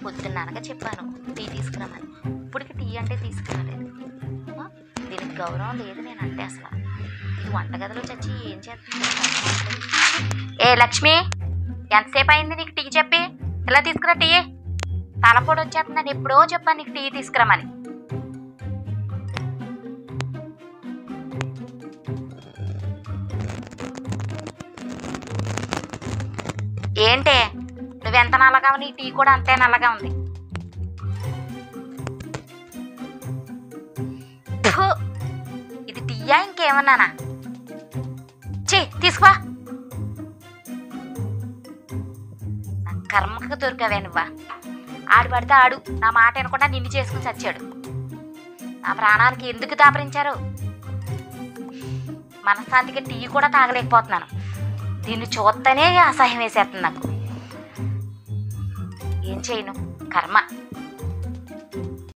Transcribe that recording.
పొద్దున్ననగా చెప్పాను టీ తీసుకురామని, ఇప్పటికి టీ అంటే తీసుకురాలేదు. దీనికి గౌరవం లేదు నేనంటే అసలు. ఇది వంటగదిలో చచ్చి ఏం చేస్తుంది? ఏ లక్ష్మి, ఎంతసేపు అయింది నీకు టీ చెప్పి? ఇలా తీసుకురా టీ. తలపొడి వచ్చేస్తుందని ఎప్పుడో చెప్పాను నీకు టీ తీసుకురామని. ఏంటే నువ్వెంత నల్లగా నీ టీ కూడా అంతే నల్లగా ఉంది. ఇది టీయా ఇంకేమన్నానా? తీసుకువా. నా కర్మకు దొరికావే నువ్వా. ఆడు పడితే ఆడు నా మాట వినకుండా నిన్ను చేసుకుని చచ్చాడు. నా ప్రాణానికి ఎందుకు దాపరించారు? మనశ్శాంతికి టీ కూడా తాగలేకపోతున్నాను. దీన్ని చూస్తేనే అసహ్యం వేసేస్తుంది నాకు. ఏం చేయను, కర్మ.